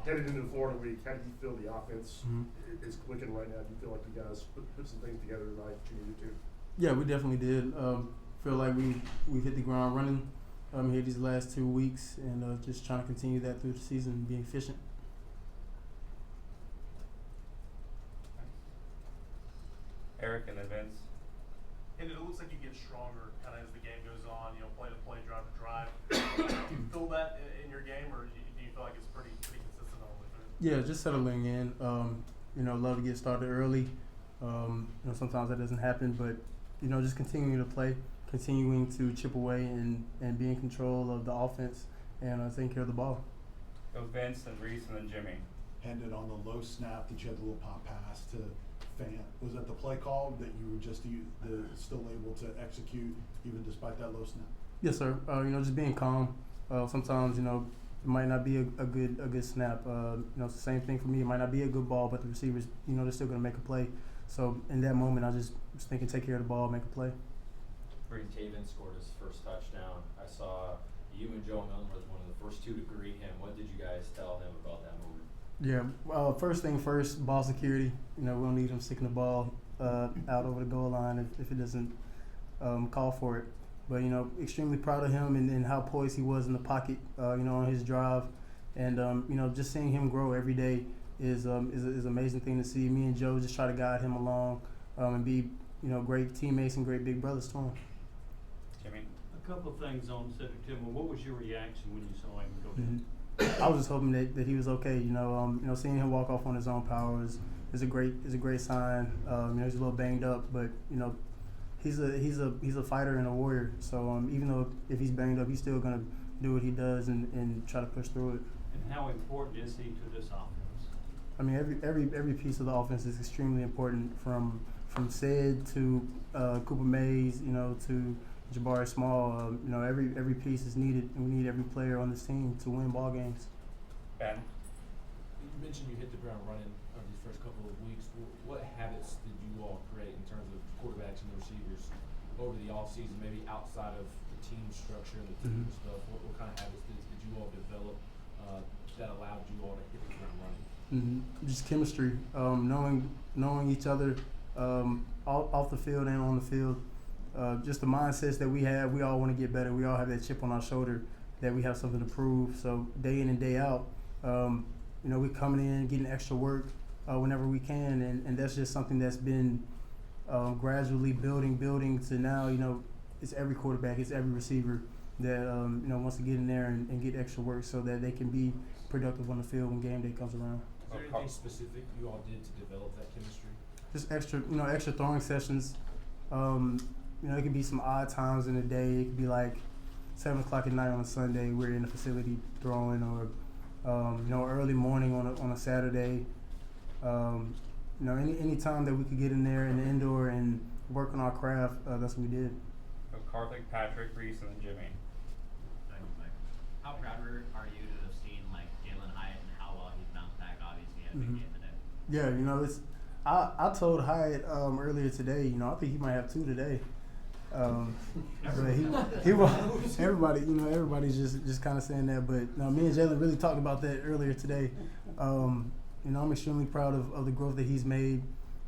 headed into the Florida week, how do you feel the offense is clicking right now? Do you feel like you guys put some things together tonight that you needed to? Yeah, we definitely did. Feel like we've hit the ground running here these last 2 weeks, and just trying to continue that through the season and be efficient. Eric and then Vince. And it looks like you get stronger kind of as the game goes on, play to play, drive to drive. Do you feel that in your game, or do you feel like it's pretty consistent all the way through? Yeah, just settling in. Love to get started early. Sometimes that doesn't happen, but, just continuing to play, continuing to chip away and be in control of the offense and taking care of the ball. Go Vince and Reese and then Jimmy. Ended on the low snap that you had the little pop pass to Fant. Was that the play call that you were just still able to execute even despite that low snap? Yes, sir. Just being calm. Sometimes, it might not be a good snap. It's the same thing for me. It might not be a good ball, but the receivers, they're still going to make a play. So in that moment, I just was thinking, take care of the ball, make a play. Braden Taven scored his first touchdown. I saw you and Joe Milton was one of the first two to greet him. What did you guys tell him about that moment? Yeah. First thing first, ball security. We don't need him sticking the ball out over the goal line if it doesn't call for it. But extremely proud of him and how poised he was in the pocket. On his drive, and just seeing him grow every day is an amazing thing to see. Me and Joe just try to guide him along and be great teammates and great big brothers to him. Jimmy. A couple of things on September. What was your reaction when you saw him go down? I was just hoping that he was okay. Seeing him walk off on his own power is a great sign. He's a little banged up, but he's a fighter and a warrior. So even though if he's banged up, he's still gonna do what he does and try to push through it. And how important is he to this offense? I mean, every piece of the offense is extremely important, from Sid to Cooper Mays, to Jabari Small. Every piece is needed, and we need every player on this team to win ball games. Ben. You mentioned you hit the ground running these first couple of weeks. What habits did you all create in terms of quarterbacks and receivers over the off season, maybe outside of the team structure and the team stuff? What kind of habits did you all develop that allowed you all to hit the ground running? Just chemistry, knowing each other off the field and on the field. Just the mindsets that we have. We all want to get better. We all have that chip on our shoulder that we have something to prove. So day in and day out, we're coming in, getting extra work whenever we can, and that's just something that's been gradually building to now. It's every quarterback, it's every receiver that wants to get in there and get extra work so that they can be productive on the field when game day comes around. Is there anything specific you all did to develop that chemistry? Just extra throwing sessions. It could be some odd times in the day. It could be like 7 o'clock at night on a Sunday. We're in the facility throwing, or early morning on a Saturday. Any time that we could get in there in the indoor and work on our craft, that's what we did. So Karthik, Patrick, Reese, and then Jimmy. Thanks, Mike. How proud are you to have seen Jalen Hyatt and how well he's bounced back? Obviously, he had a big game today. Yeah, it's. I told Hyatt earlier today. I think he might have 2 today. But he was everybody's just kind of saying that. But me and Jalen really talked about that earlier today. I'm extremely proud of the growth that he's made,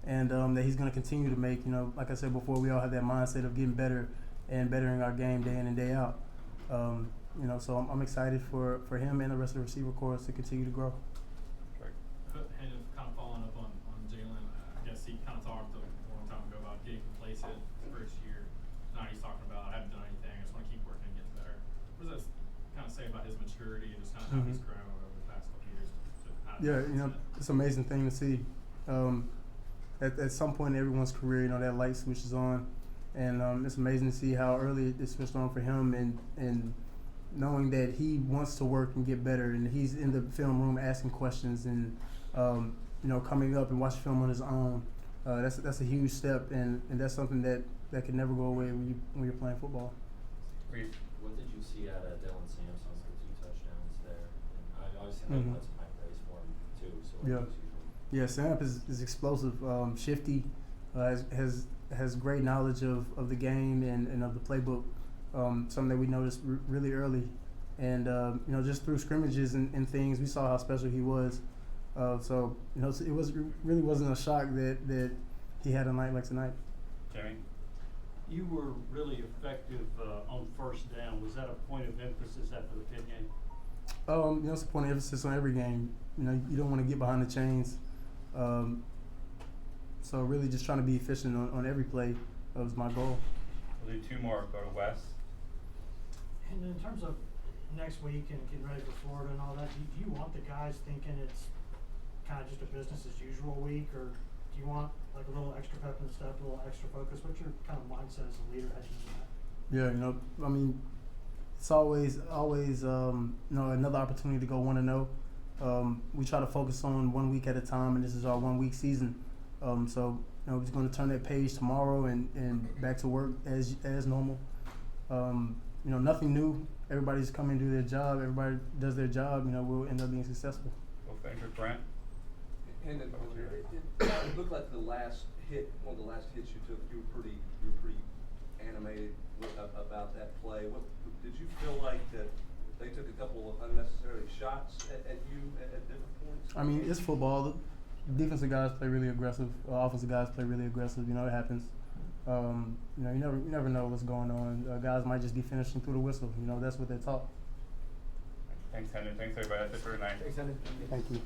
and that he's going to continue to make. Like I said before, we all have that mindset of getting better and bettering our game day in and day out. So I'm excited for him and the rest of the receiver corps to continue to grow. And kind of following up on Jalen, I guess he kind of talked a long time ago about getting complacent his first year. Now he's talking about, I haven't done anything, I just want to keep working and get better. What does that kind of say about his maturity and just kind of how he's grown over the past couple of years? It's an amazing thing to see. At some point in everyone's career, that light switches on, and it's amazing to see how early it switched on for him, and knowing that he wants to work and get better, and he's in the film room asking questions and coming up and watching film on his own. That's a huge step, and that's something that can never go away when you're playing football. Reese. What did you see out of Dylan Sampson with the 2 touchdowns there? And I obviously know that's some high praise for him too. So what did you see from him? Yeah, Samp is explosive, shifty, has great knowledge of the game and of the playbook. Something that we noticed really early. And you know, just through scrimmages and things, we saw how special he was. So you know, really wasn't a shock that he had a night like tonight. Jimmy? You were really effective on first down. Was that a point of emphasis after the Pitt game? You know, it's a point of emphasis on every game. You know, you don't want to get behind the chains. So really just trying to be efficient on every play was my goal. We'll do 2 more, go to Wes. And in terms of next week and getting ready for Florida and all that, do you want the guys thinking it's kind of just a business as usual week, or do you want like a little extra pep in the step, a little extra focus? What's your kind of mindset as a leader heading into that? Yeah, you know, I mean, it's always you know, another opportunity to go 1-0. We try to focus on 1 week at a time, and this is our 1 week season. So you know, we're just going to turn that page tomorrow and back to work as normal. You know, nothing new. Everybody's coming to do their job. Everybody does their job. You know, we'll end up being successful. We'll finish with Brent. And it looked like the last hit, one of the last hits you took, you were pretty animated about that play. What did you feel like that they took a couple of unnecessary shots at you at different points? I mean, it's football. The defensive guys play really aggressive. Offensive guys play really aggressive. You know, it happens. You know, you never know what's going on. Guys might just be finishing through the whistle. You know, that's what they're taught. Thanks, Hendon. Thanks, everybody. That's it for tonight. Thank you.